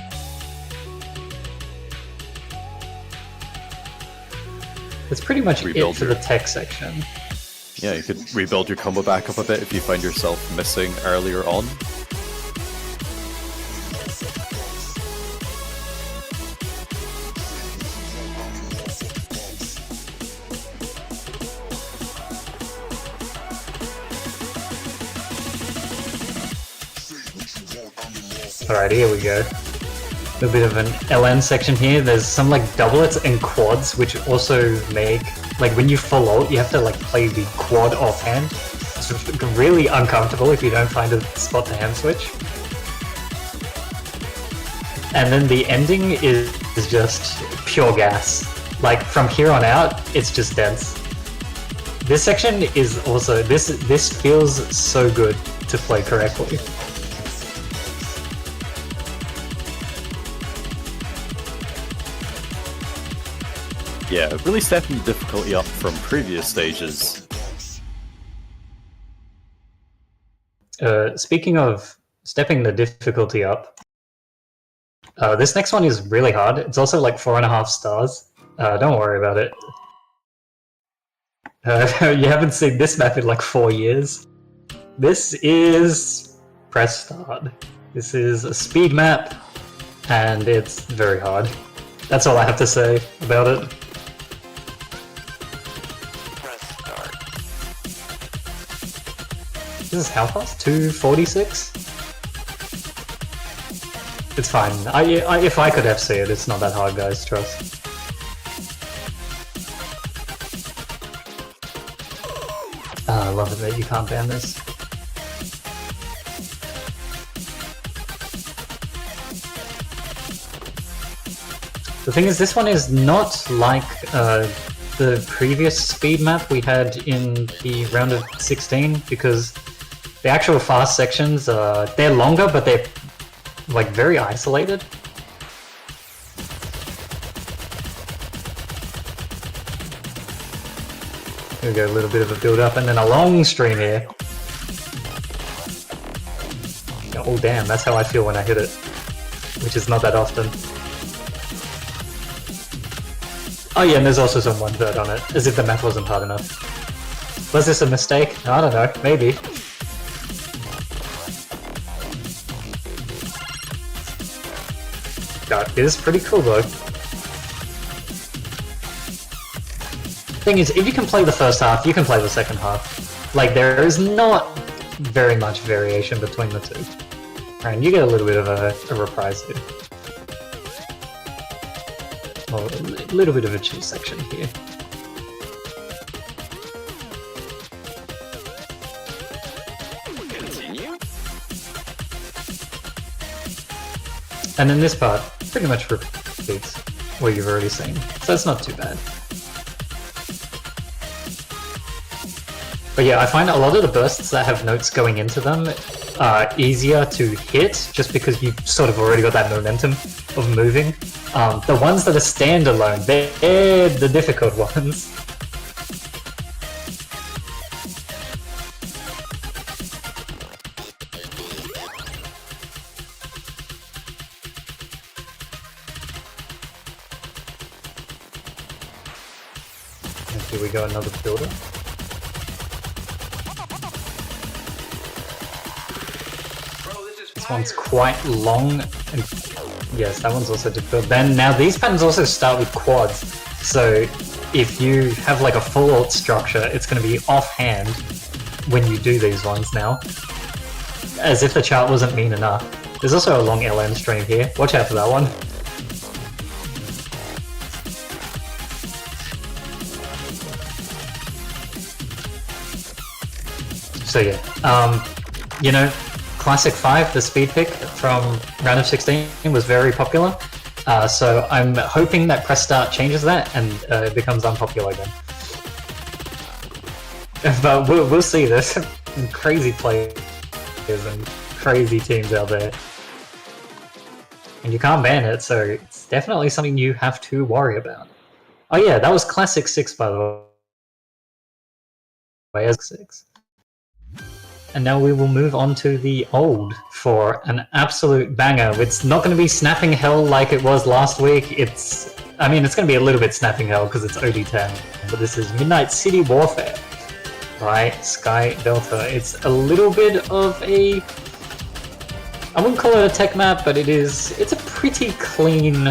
That's pretty much it for the tech section. Yeah, you could rebuild your combo back up a bit if you find yourself missing earlier on. Alright, here we go. A little bit of an LN section here. There's some like doublets and quads, which also make, like when you full ult, you have to like play the quad offhand. It's really uncomfortable if you don't find a spot to hand switch. And then the ending is just pure gas. Like from here on out, it's just dense. This section is also, this feels so good to play correctly. Yeah, really stepping the difficulty up from previous stages. Speaking of stepping the difficulty up, this next one is really hard. It's also like 4.5 stars. Don't worry about it. You haven't seen this map in like 4 years. This is Press Start. This is a speed map, and it's very hard. That's all I have to say about it. This is how fast? 246? It's fine. If I could FC it, it's not that hard, guys, trust. I love it that you can't ban this. The thing is, this one is not like the previous speed map we had in the round of 16, because the actual fast sections, they're longer, but they're like very isolated. Here we go, a little bit of a build up and then a long stream here. Oh damn, that's how I feel when I hit it, which is not that often. Oh yeah, and there's also some 1/3 on it, as if the map wasn't hard enough. Was this a mistake? I don't know, maybe. That is pretty cool though. thing is, if you can play the first half, you can play the second half. Like, there is not very much variation between the two. And you get a little bit of a reprise here. Or a little bit of a cheese section here. And then this part pretty much repeats what you've already seen, so it's not too bad. But yeah, I find a lot of the bursts that have notes going into them are easier to hit, just because you've sort of already got that momentum of moving. The ones that are standalone, they're the difficult ones. Here we go, another builder. This one's quite long, and yes, that one's also difficult. Then now these patterns also start with quads, so if you have like a full alt structure, it's going to be offhand when you do these ones now, as if the chart wasn't mean enough. There's also a long LN stream here. Watch out for that one. So yeah, you know, Classic 5, the speed pick from round of 16 was very popular, so I'm hoping that press start changes that and it becomes unpopular again. But we'll see. There's some crazy players and crazy teams out there. And you can't ban it, so it's definitely something you have to worry about. Oh yeah, that was Classic 6 by the way, as 6. And now we will move on to the old for an absolute banger. It's not going to be snapping hell like it was last week. I mean, it's going to be a little bit snapping hell because it's OD10. But this is Midnight City Warfare by Sky Delta. It's a little bit of a... I wouldn't call it a tech map, but it's a pretty clean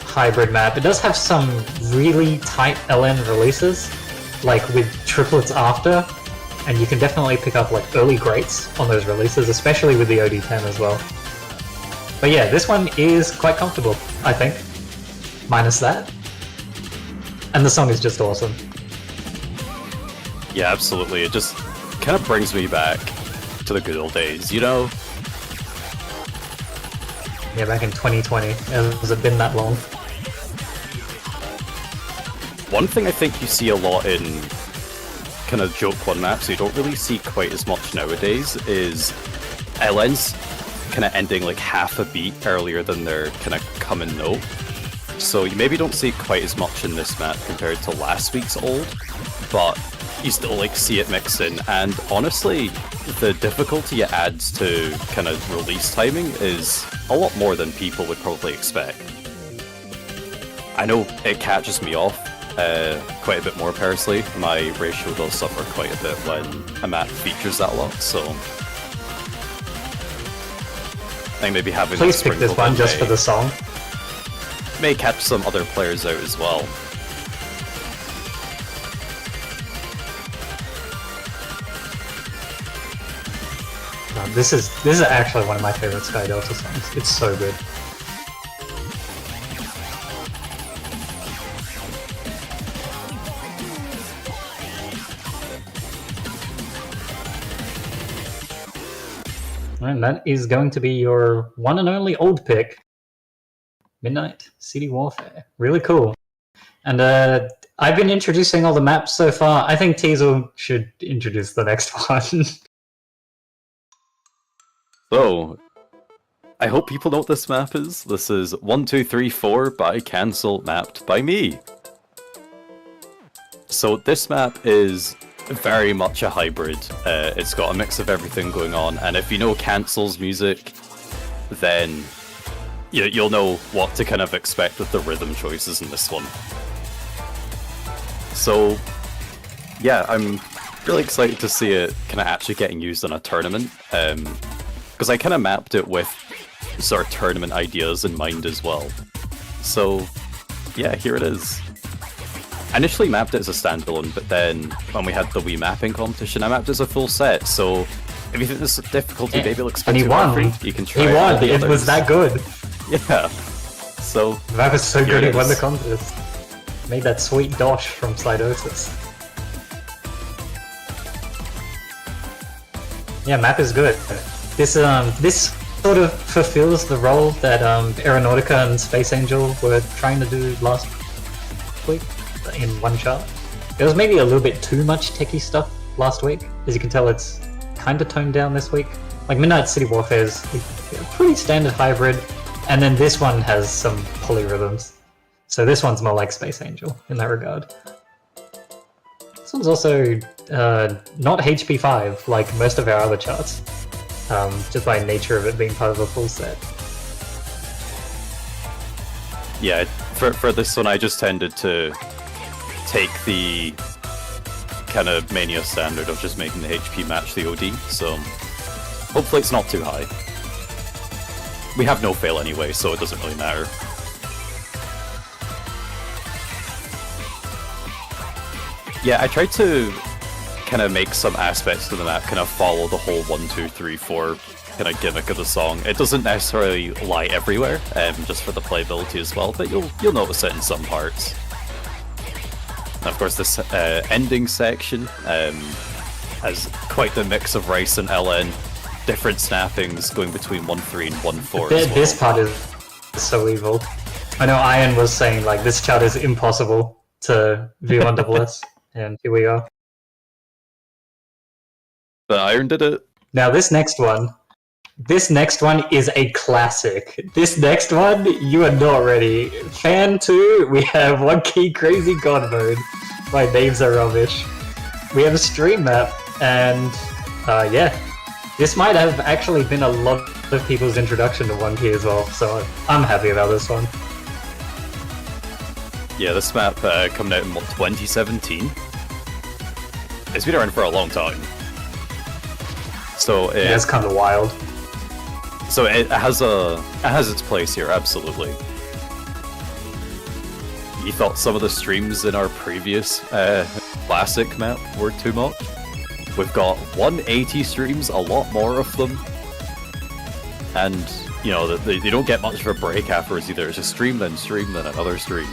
hybrid map. It does have some really tight LN releases, like with triplets after. And you can definitely pick up like early greats on those releases, especially with the OD10 as well. But yeah, this one is quite comfortable, I think. Minus that. And the song is just awesome. Yeah, absolutely. It just kind of brings me back to the good old days, you know? Yeah, back in 2020. Has it been that long? One thing I think you see a lot in kind of joke one maps you don't really see quite as much nowadays is LNs kind of ending like half a beat earlier than their kind of common note. So you maybe don't see it quite as much in this map compared to last week's old, but you still like see it mix in, and honestly the difficulty it adds to kind of release timing is a lot more than people would probably expect. I know it catches me off quite a bit more personally. My ratio does suffer quite a bit when a map features that a lot, so I think maybe having Please pick this one just for the song. May catch some other players out as well. No, this is actually one of my favorite Sky Delta songs. It's so good. And that is going to be your one and only old pick, Midnight City Warfare. Really cool. And I've been introducing all the maps so far. I think Teezel should introduce the next one. So, I hope people know what this map is. This is 1234 by Cancel, mapped by me. So this map is very much a hybrid. It's got a mix of everything going on, and if you know Cancel's music, then you'll know what to kind of expect with the rhythm choices in this one. So yeah, I'm really excited to see it kind of actually getting used in a tournament, because I kind of mapped it with sort of tournament ideas in mind as well. So yeah, here it is. initially mapped it as a standalone, but then when we had the Wii mapping competition, I mapped it as a full set. So if you think this difficulty maybe looks a bit too hard for you, you can try it. He won. It others. Was that good. Yeah. So that was so good. He won the contest. Made that sweet dosh from Sidosis. Yeah, map is good. This sort of fulfills the role that Aeronautica and Space Angel were trying to do last week in one chart. It was maybe a little bit too much techie stuff last week. As you can tell, it's kind of toned down this week. Like Midnight City Warfare is a pretty standard hybrid, and then this one has some polyrhythms. So this one's more like Space Angel in that regard. This one's also not HP5 like most of our other charts, just by nature of it being part of a full set. Yeah, for this one I just tended to take the kind of Mania standard of just making the HP match the OD, so hopefully it's not too high. We have no fail anyway, so it doesn't really matter. Yeah, I tried to kind of make some aspects of the map kind of follow the whole 1, 2, 3, 4 kind of gimmick of the song. It doesn't necessarily lie everywhere, just for the playability as well, but you'll notice it in some parts. And of course, this ending section has quite the mix of Rice and LN, different snappings going between 1-3 and 1-4. This part is so evil. I know Iron was saying like this chart is impossible to view on WS. And here we are. But Iron did it. Now this next one is a classic. This next one, you are not ready. Fan 2, we have 1K Crazy God Mode. My names are rubbish. We have a stream map, and yeah. This might have actually been a lot of people's introduction to 1K as well, so I'm happy about this one. Yeah, this map coming out in 2017. It's been around for a long time. So yeah, it's kind of wild. So it has its place here, absolutely. You thought some of the streams in our previous classic map were too much? We've got 180 streams, a lot more of them. And, you know, they don't get much of a break afterwards either. It's just stream, then another stream.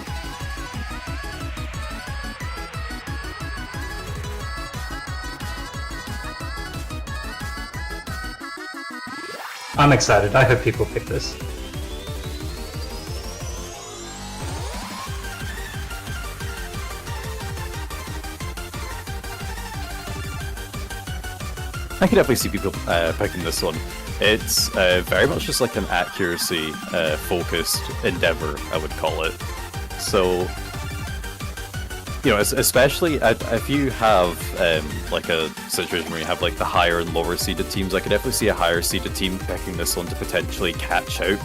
I'm excited. I hope people pick this. I can definitely see people picking this one. It's very much just like an accuracy focused endeavor, I would call it. So, you know, especially if you have like a situation where you have like the higher and lower seeded teams, I could definitely see a higher seeded team picking this one to potentially catch out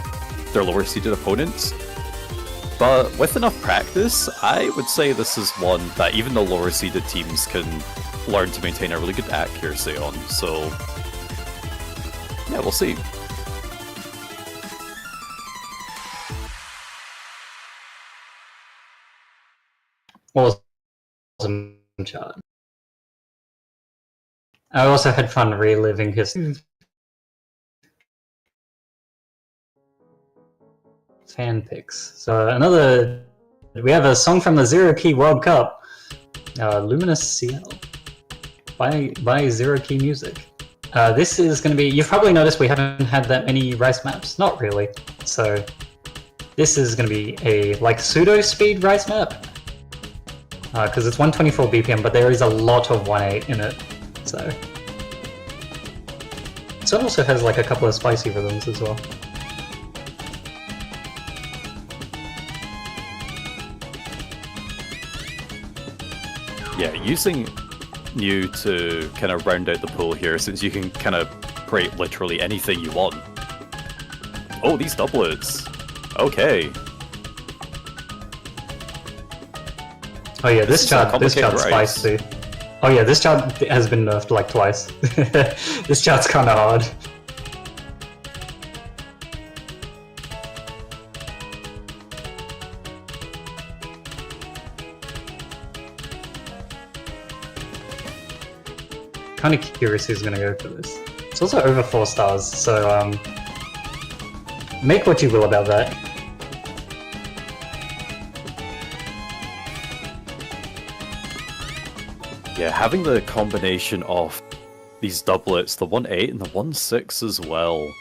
their lower seeded opponents. But with enough practice, I would say this is one that even the lower seeded teams can learn to maintain a really good accuracy on. So yeah, we'll see. Awesome chart. I also had fun reliving his fan picks. So we have a song from the Zero Key World Cup, Luminous CL by Zero Key Music. This is going to be, you've probably noticed we haven't had that many Rice maps. Not really. So this is going to be a like pseudo speed Rice map. Because it's 124 BPM, but there is a lot of 1.8 in it, so it also has like a couple of spicy rhythms as well. Yeah, using New to kind of round out the pool here, since you can kind of create literally anything you want. Oh, these doublets. Okay. Oh yeah, this chart's spicy. Oh yeah, this chart has been nerfed like twice. This chart's kind of hard. kind of curious who's going to go for this. It's also over 4 stars, so make what you will about that. Yeah, having the combination of these doublets, the 1-8 and the 1-6 as well.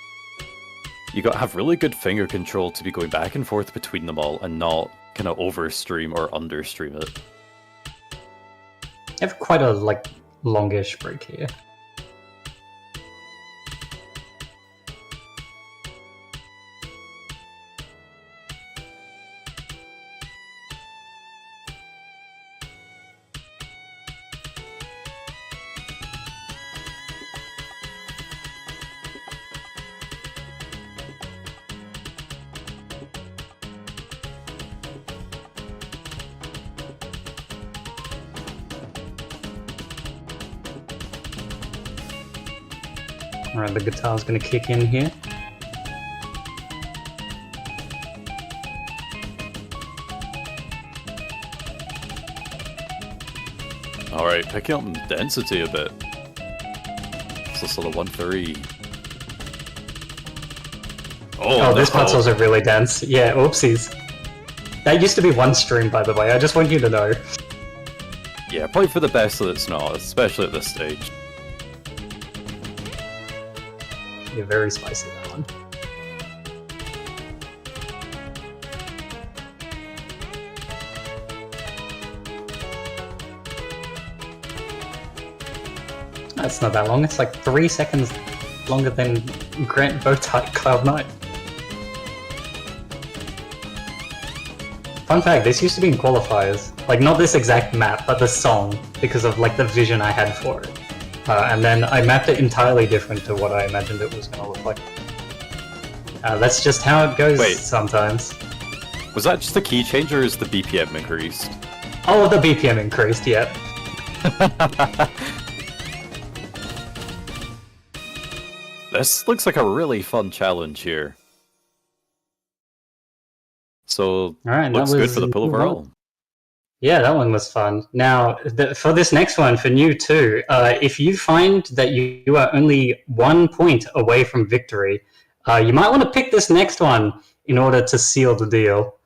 You got to have really good finger control to be going back and forth between them all and not kind of overstream or understream it. I have quite a longish break here. Alright, the guitar's gonna kick in here. Alright, picking up in density a bit. So sort of 1-3. Oh, this part's also really dense. Yeah, oopsies. That used to be 1 stream, by the way, I just want you to know. Yeah, probably for the best that it's not, especially at this stage. You're very spicy, that one. That's not that long, it's like 3 seconds longer than Grant Bowtie Cloud 9. Fun fact, this used to be in qualifiers. Like, not this exact map, but the song, because of the vision I had for it. And then I mapped it entirely different to what I imagined it was going to look like. That's just how it goes sometimes. Was that just the key change or is the BPM increased? Oh, the BPM increased, yeah. This looks like a really fun challenge here. So, Alright, looks good for the pool overall. Yeah, that one was fun. Now, for this next one, for new too, if you find that you are only 1 point away from victory, you might want to pick this next one in order to seal the deal.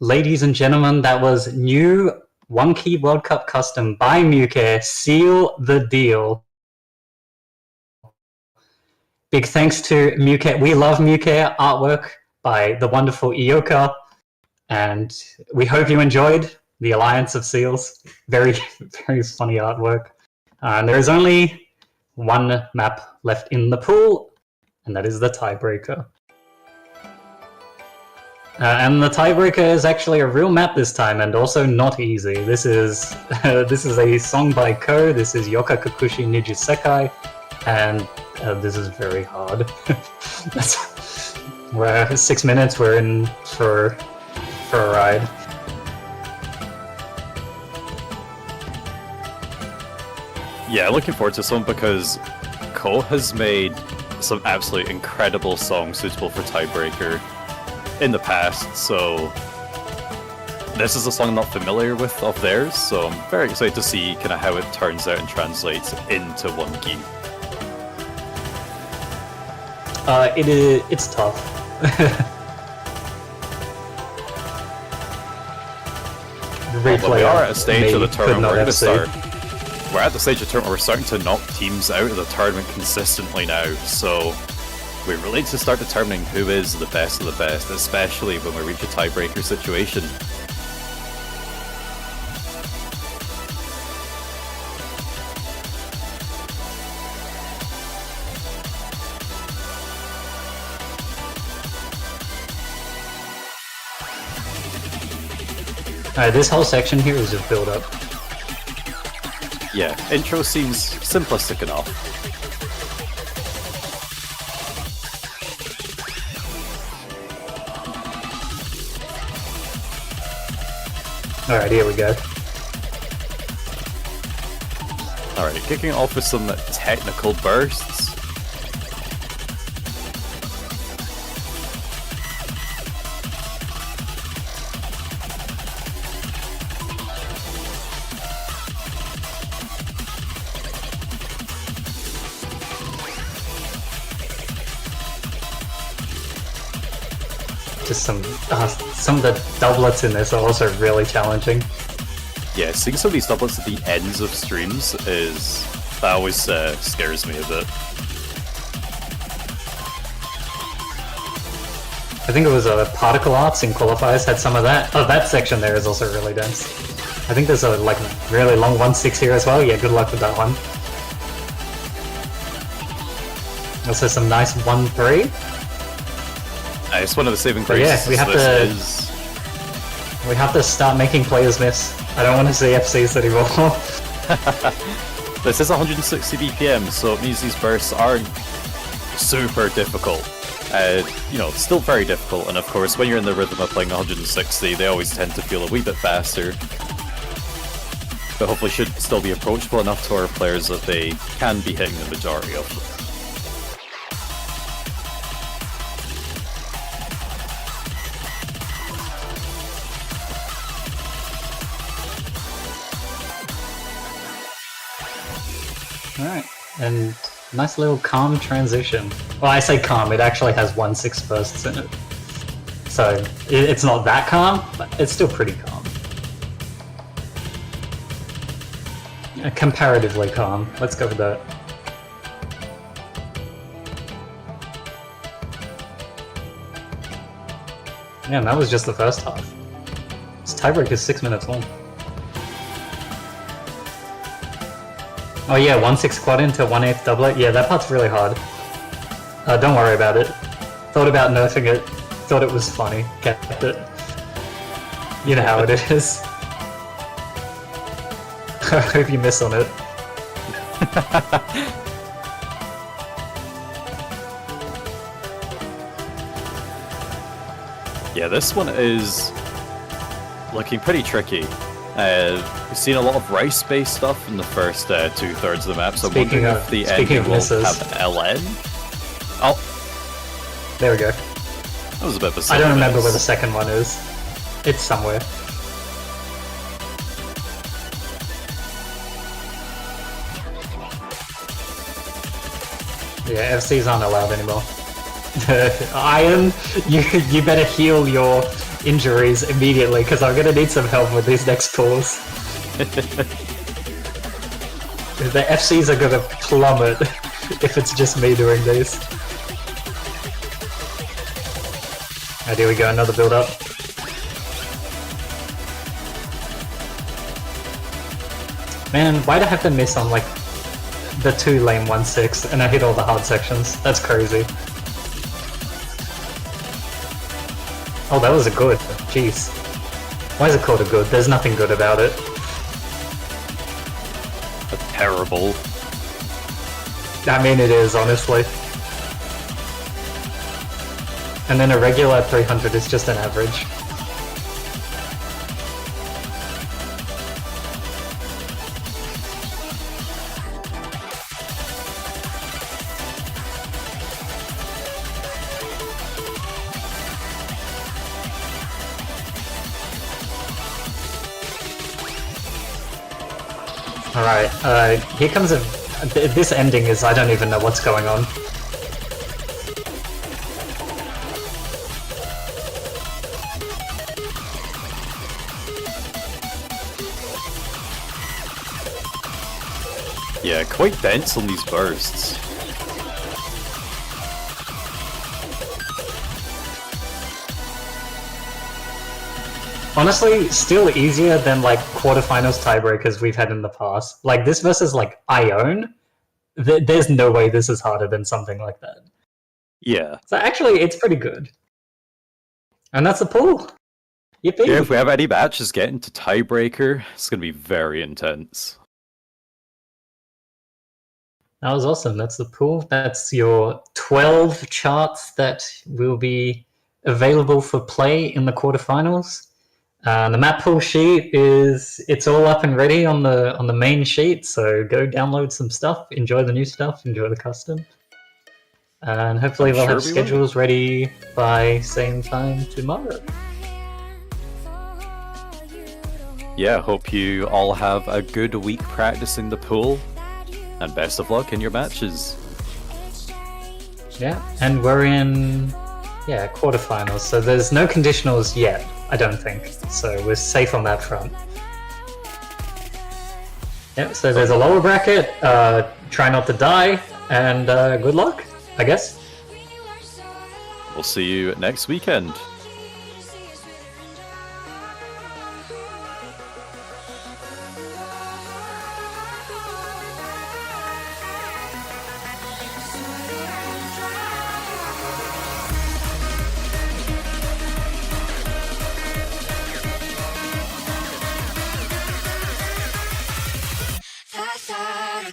Ladies and gentlemen, that was new 1K World Cup custom by Muke. Seal the deal. Big thanks to Muke. We love Muke artwork by the wonderful Ioka. And we hope you enjoyed the Alliance of Seals. Very, very funny artwork. And there is only one map left in the pool, and that is the tiebreaker. And the tiebreaker is actually a real map this time, and also not easy. This is this is a song by Ko. This is Yoka Kakushi Niju Sekai, and this is very hard. We're 6 minutes. We're in for a ride. Yeah, looking forward to some because Ko has made some absolutely incredible songs suitable for tiebreaker in the past, so this is a song I'm not familiar with of theirs, so I'm very excited to see kind of how it turns out and translates into 1K. It's tough. Well, we are at a stage of the tournament we're going to start. We're at the stage of the tournament we're starting to knock teams out of the tournament consistently now, so we really need to start determining who is the best of the best, especially when we reach a tiebreaker situation. Alright, this whole section here is just build up. Yeah, intro seems simplistic enough. Alright, here we go. Alright, kicking off with some technical bursts. Just some of the doublets in this are also really challenging. Yeah, seeing some of these doublets at the ends of streams that always scares me a bit. I think it was Particle Arts in Qualifiers had some of that. Oh, that section there is also really dense. I think there's a really long 1-6 here as well. Yeah, good luck with that one. Also some nice 1-3. It's one of the saving graces. Yeah, we have to start making players miss. I don't want to see FCs anymore. This is 160 BPM, so it means these bursts aren't super difficult. Still very difficult, and of course, when you're in the rhythm of playing 160, they always tend to feel a wee bit faster. But hopefully should still be approachable enough to our players that they can be hitting the majority of them. Alright, and nice little calm transition. Well, I say calm, it actually has 1-6 bursts in it. So, it's not that calm, but it's still pretty calm. Comparatively calm. Let's go with that. Yeah, and that was just the first half. This tiebreak is 6 minutes long. Oh yeah, 1-6 quad into 1/8 doublet. Yeah, that part's really hard. Don't worry about it. Thought about nerfing it. Thought it was funny. Kept it. You know how it is. I hope you miss on it. Yeah, this one is looking pretty tricky. We've seen a lot of rice-based stuff in the first 2/3 of the map, so I'm wondering if the ending will have LN. Oh, there we go. That was a bit of a silly I don't remember miss. where the second one is. It's somewhere. Yeah, FCs aren't allowed anymore. Iron, you better heal your injuries immediately because I'm gonna need some help with these next pools. The FCs are gonna plummet if it's just me doing these. Oh, here we go, another build up. Man, why'd I have to miss on like the 2 lane 1-6 and I hit all the hard sections? That's crazy. Oh, that was a good. Jeez. Why is it called a good? There's nothing good about it. Terrible. I mean, it is, honestly. And then a regular 300 is just an average. Alright, here comes a... This ending is... I don't even know what's going on. Yeah, quite dense on these bursts. Honestly, still easier than like quarterfinals tiebreakers we've had in the past. Like this versus like Ione, there's no way this is harder than something like that. Yeah. So actually, it's pretty good. And that's the pool. Yippee. Yeah, if we have any matches getting to tiebreaker, it's going to be very intense. That was awesome. That's the pool. That's your 12 charts that will be available for play in the quarterfinals. The map pool sheet it's all up and ready on the main sheet, so go download some stuff, enjoy the new stuff, enjoy the custom. And hopefully we'll have schedules ready by same time tomorrow. Yeah, hope you all have a good week practicing the pool, and best of luck in your matches. Yeah, and we're in quarterfinals, so there's no conditionals yet, I don't think. So we're safe on that front. Yeah, so there's a lower bracket, try not to die, and good luck, I guess. We'll see you next weekend.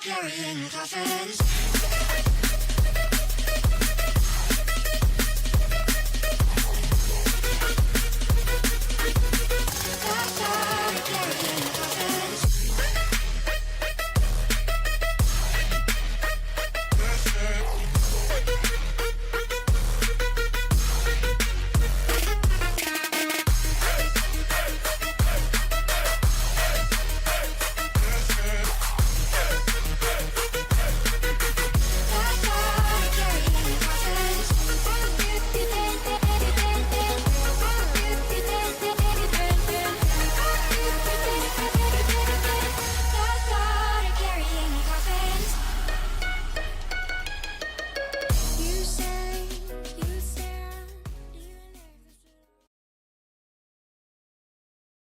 Carrying coffins.